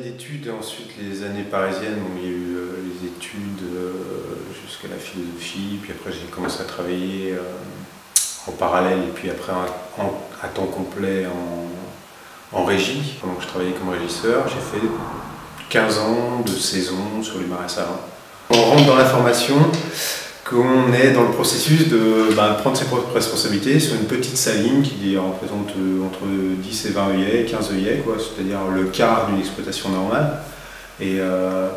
d'études et ensuite les années parisiennes où il y a eu les études jusqu'à la philosophie, puis après j'ai commencé à travailler en parallèle et puis après à temps complet en régie. Pendant que je travaillais comme régisseur, j'ai fait 15 ans de saison sur les Marais Salants. On rentre dans la formation qu'on est dans le processus de prendre ses propres responsabilités sur une petite saline qui représente entre 10 et 20 œillets, 15 œillets, c'est-à-dire le quart d'une exploitation normale. Et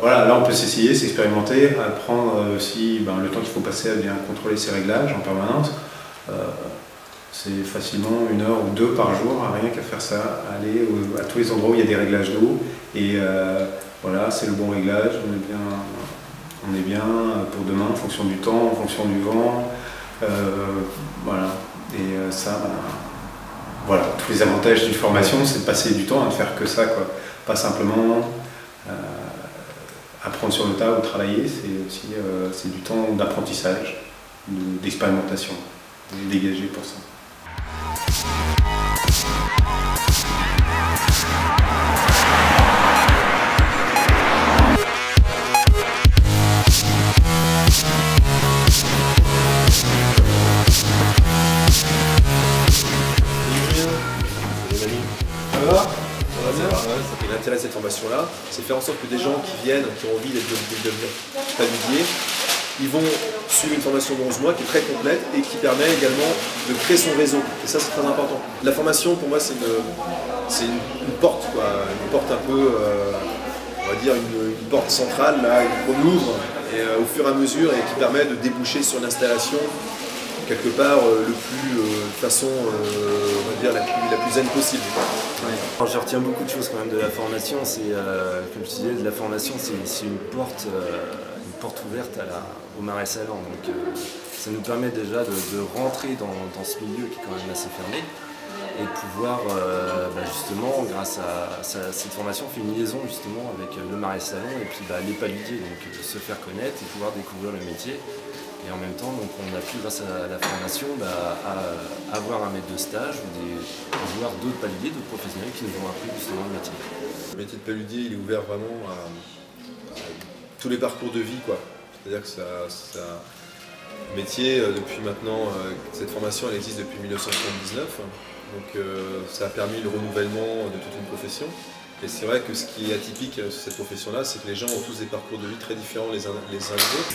voilà, là on peut s'essayer, s'expérimenter, apprendre aussi le temps qu'il faut passer à bien contrôler ses réglages en permanence. C'est facilement 1 heure ou 2 par jour, rien qu'à faire ça, aller à tous les endroits où il y a des réglages d'eau. Et voilà, c'est le bon réglage, on est bien pour demain en fonction du temps, en fonction du vent. Voilà. Et ça, voilà, tous les avantages d'une formation, c'est de passer du temps à ne faire que ça, quoi. Pas simplement apprendre sur le tas ou travailler, c'est aussi c'est du temps d'apprentissage, d'expérimentation, dégagé pour ça. L'intérêt de cette formation-là, c'est faire en sorte que des gens qui viennent, qui ont envie de devenir paludiers, ils vont suivre une formation de 11 mois qui est très complète et qui permet également de créer son réseau. Et ça, c'est très important. La formation, pour moi, c'est une porte, quoi. Une porte un peu, on va dire, une porte centrale là, qu'on ouvre et, au fur et à mesure et qui permet de déboucher sur l'installation quelque part de façon on va dire la plus zen possible. Ouais. Je retiens beaucoup de choses quand même de la formation. C'est comme je disais, la formation c'est une porte ouverte au Marais Salants. Donc ça nous permet déjà de rentrer dans ce milieu qui est quand même assez fermé et de pouvoir justement grâce à cette formation fait une liaison justement avec le Marais Salants et puis les paludiers, donc se faire connaître et pouvoir découvrir le métier. Et en même temps, donc, on a pu, grâce à la formation, avoir un maître de stage ou voir d'autres paludiers, d'autres professionnels qui nous ont appris justement le métier. Le métier de paludier, il est ouvert vraiment à tous les parcours de vie, quoi. C'est-à-dire que c'est un métier depuis maintenant, cette formation elle existe depuis 1979, donc ça a permis le renouvellement de toute une profession. Et c'est vrai que ce qui est atypique sur cette profession-là, c'est que les gens ont tous des parcours de vie très différents les uns des autres.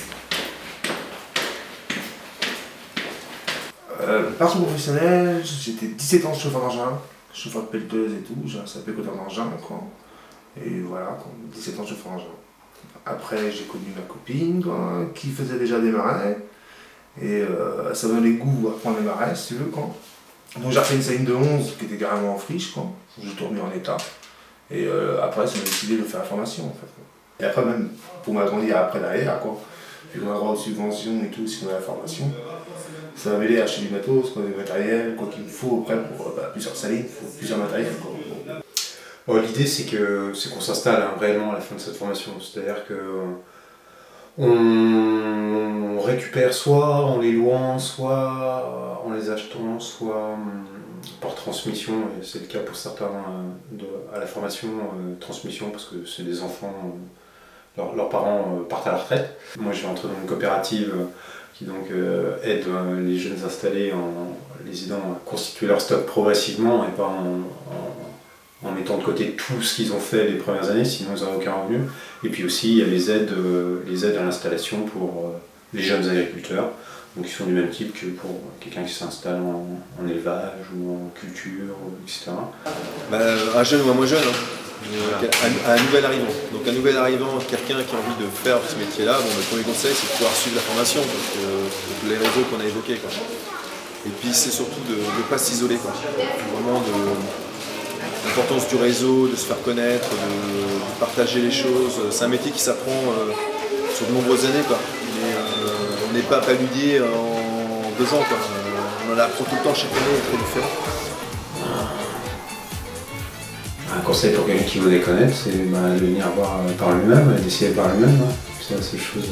Parcours professionnel, j'étais 17 ans chauffeur d'engin, chauffeur de pelleteuse et tout, j'ai un CAP côté d'engin, quoi. Et voilà, 17 ans chauffeur d'engin. Après, j'ai connu ma copine, quoi, qui faisait déjà des marais, et ça me donnait goût à prendre les marais, si tu veux, quoi. Donc j'ai refait une saline de 11 qui était carrément en friche, quoi, j'ai tout remis en état. Et après, ça m'a décidé de faire la formation, en fait. Et après, même pour m'agrandir après derrière, quoi, vu qu'on a droit aux subventions et tout, si on a la formation. Ça va m'aider à acheter du matos, du matériel, quoi qu'il me faut après pour plusieurs salines, il faut plusieurs matériels. Bon, l'idée c'est qu'on s'installe réellement à la fin de cette formation, c'est-à-dire que on récupère soit en les louant, soit en les achetant, soit par transmission, et c'est le cas pour certains à la formation, transmission parce que c'est des enfants, leurs parents partent à la retraite. Moi je vais entrer dans une coopérative qui donc aide les jeunes installés en les aidant à constituer leur stock progressivement et pas en mettant de côté tout ce qu'ils ont fait les premières années, sinon ils n'auraient aucun revenu. Et puis aussi il y a les aides à l'installation pour les jeunes agriculteurs, donc ils sont du même type que pour quelqu'un qui s'installe en élevage ou en culture, etc. Un jeune ou un moins jeune, un nouvel arrivant. Donc un nouvel arrivant, quelqu'un qui a envie de faire ce métier-là, le premier conseil c'est de pouvoir suivre la formation, donc les réseaux qu'on a évoqués. Quoi. Et puis c'est surtout de ne pas s'isoler. Vraiment l'importance du réseau, de se faire connaître, de partager les choses. C'est un métier qui s'apprend sur de nombreuses années. Quoi. Mais on n'est pas paludier en 2 ans. Quoi. On en apprend tout le temps, chaque année est très différent. Un conseil pour quelqu'un qui veut les connaître, c'est de venir voir par lui-même, d'essayer par lui-même. C'est la seule chose